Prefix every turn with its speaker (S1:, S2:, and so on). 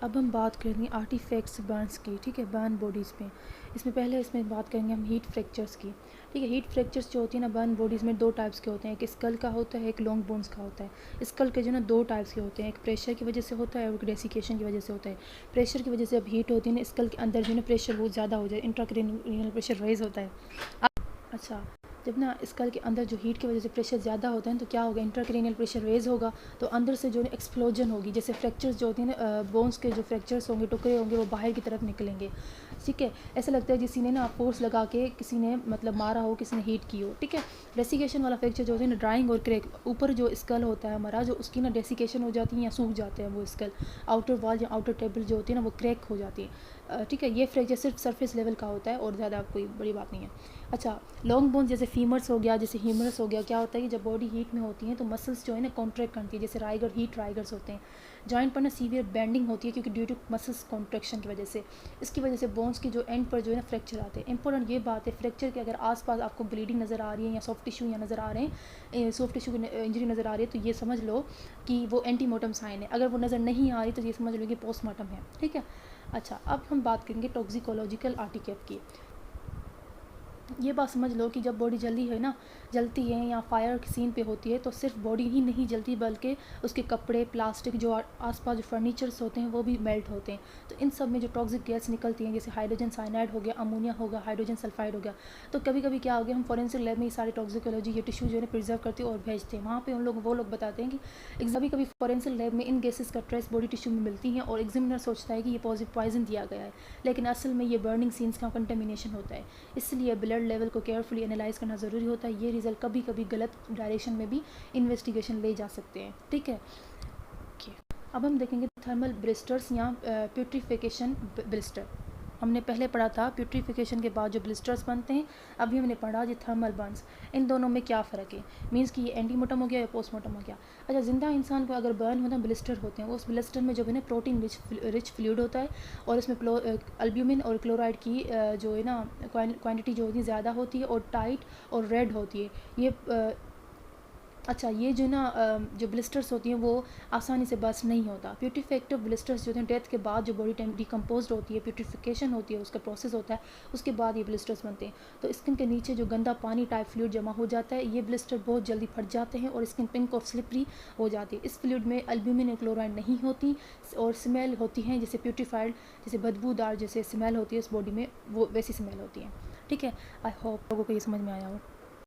S1: अब हम बात करेंगे आर्टिफैक्ट्स बर्न्स की, ठीक है, बर्न बॉडीज़ में। इसमें बात करेंगे हम हीट फ्रैक्चर्स की, ठीक है। हीट फ्रैक्चर्स जो होती है ना बर्न बॉडीज़ में, दो टाइप्स के होते हैं, एक स्कल का होता है, एक लॉन्ग बोन्स का होता है। स्कल के जो ना दो टाइप्स के होते हैं, एक प्रेशर की वजह से होता है और एक डेसिकेशन की वजह से होता है। प्रेशर की वजह से जब हीट होती है ना स्कल के अंदर जो है ना प्रेशर बहुत ज़्यादा हो जाए, इंट्राक्रैनियल प्रेशर राइज होता है। अच्छा, जब ना स्कल के अंदर जो हीट की वजह से प्रेशर ज़्यादा होता है तो क्या होगा, इंट्राक्रैनियल प्रेशर रेज होगा, तो अंदर से जो है एक्सप्लोजन होगी, जैसे फ्रैक्चर्स जो होती हैं ना बोन्स के जो फ्रैक्चर्स होंगे, टुकड़े होंगे, वो बाहर की तरफ निकलेंगे, ठीक है। ऐसा लगता है किसी ने ना फोर्स लगा के किसी ने मतलब मारा हो, किसी ने हीट की हो, ठीक है। डेसिकेशन वाला फ्रैक्चर जो होता है ना ड्राइंग और क्रैक, ऊपर जो स्कल होता है हमारा, जो उसकी ना डेसिकेशन हो जाती है या सूख जाते हैं वो स्कल, आउटर वॉल या आउटर टेबल जो होती है ना वो क्रैक हो जाती है, ठीक है। ये फ्रैक्चर सिर्फ सरफेस लेवल का होता है और ज़्यादा कोई बड़ी बात नहीं है। अच्छा, लॉन्ग बोन जैसे फीमर्स हो गया, जैसे ह्यूमरस हो गया, क्या होता है कि जब बॉडी हीट में होती है तो मसल्स जो है ना कॉन्ट्रैक्ट करती है, जैसे राइगर हीट राइगर्स होते हैं। जॉइंट पर ना सीवियर बेंडिंग होती है क्योंकि ड्यू टू मसल्स कॉन्ट्रैक्शन की वजह से, इसकी वजह से बोन्स की जो एंड पर जो है ना फ्रैक्चर आते हैं। इंपॉर्टेंट ये बात है, फ्रैक्चर के अगर आसपास आपको ब्लीडिंग नज़र आ रही है या सॉफ्ट टिश्यू या नज़र आ रहे हैं, सॉफ्ट टिश्यू की इंजरी नज़र आ रही है, तो ये समझ लो कि वो एंटीमोर्टम साइन है। अगर वो नज़र नहीं आ रही तो ये समझ लो कि पोस्टमार्टम है, ठीक है। अच्छा, अब हम बात करेंगे टॉक्सिकोलॉजिकल आर्टिकेप की। ये बात समझ लो कि जब बॉडी जलती है या फायर सीन पे होती है तो सिर्फ बॉडी ही नहीं जलती बल्कि उसके कपड़े, प्लास्टिक, जो आसपास जो फर्नीचर्स होते हैं वो भी मेल्ट होते हैं। तो इन सब में जो टॉक्सिक गैस निकलती हैं, जैसे हाइड्रोजन साइनाइड हो गया, अमोनिया हो गया, हाइड्रोजन सल्फाइड हो गया। तो कभी कभी क्या हो गया, हम फॉरेंसिक लैब में ये सारे टॉक्सिकोलॉजी ये टिश्यू जो है प्रिजर्व करते हैं और भेजते हैं वहाँ पर। वो लोग बताते हैं कि कभी कभी फॉरेंसिक लैब में इन गैसेस का ट्रेस बॉडी टिश्यू में मिलती हैं और एग्जामिनर सोचता है कि ये पॉइजन दिया गया है, लेकिन असल में ये बर्निंग सीन्स का कंटेमिनेशन होता है। इसलिए ब्लड लेवल को केयरफुली एनालाइज करना ज़रूरी होता है। ये रिज़ल्ट कभी कभी गलत डायरेक्शन में भी इन्वेस्टिगेशन ले जा सकते हैं, ठीक है। अब हम देखेंगे थर्मल ब्लिस्टर्स या प्यूट्रीफिकेशन ब्लिस्टर। हमने पहले पढ़ा था प्यूट्रीफिकेशन के बाद जो ब्लिस्टर्स बनते हैं, अभी हमने पढ़ा जो थर्मल बर्न्स। इन दोनों में क्या फ़र्क है, मीन्स कि ये एंटीमोटम हो गया या पोस्टमार्टम हो गया। अच्छा, जिंदा इंसान को अगर बर्न होता है, ब्लिस्टर होते हैं, उस ब्लिस्टर में जो है ना प्रोटीन रिच फ्लूइड होता है और इसमें अल्ब्यूमिन और क्लोराइड की जो है ना क्वांटिटी जो होती है ज़्यादा होती है और टाइट और रेड होती है ये। अच्छा, ये जो ना जो ब्लिस्टर्स होती हैं वो आसानी से बर्स्ट नहीं होता। प्यूट्रीफेक्टिव ब्लिस्टर्स जो हैं डेथ के बाद जो बॉडी डिकम्पोज होती है, प्यूट्रीफिकेशन होती है, उसका प्रोसेस होता है, उसके बाद ये ब्लिस्टर्स बनते हैं। तो स्किन के नीचे जो गंदा पानी टाइप फ्लूइड जमा हो जाता है, ये ब्लिस्टर बहुत जल्दी फट जाते हैं और स्किन पिंक और स्लिपरी हो जाती है। इस फ्लूइड में अल्ब्यूमिन और क्लोराइड नहीं होती और स्मेल होती हैं जैसे प्यूट्रीफाइड, जैसे बदबूदार जैसे स्मेल होती है उस बॉडी में, वो वैसी स्मेल होती है, ठीक है। आई होप लोगों को ये समझ में आया हो।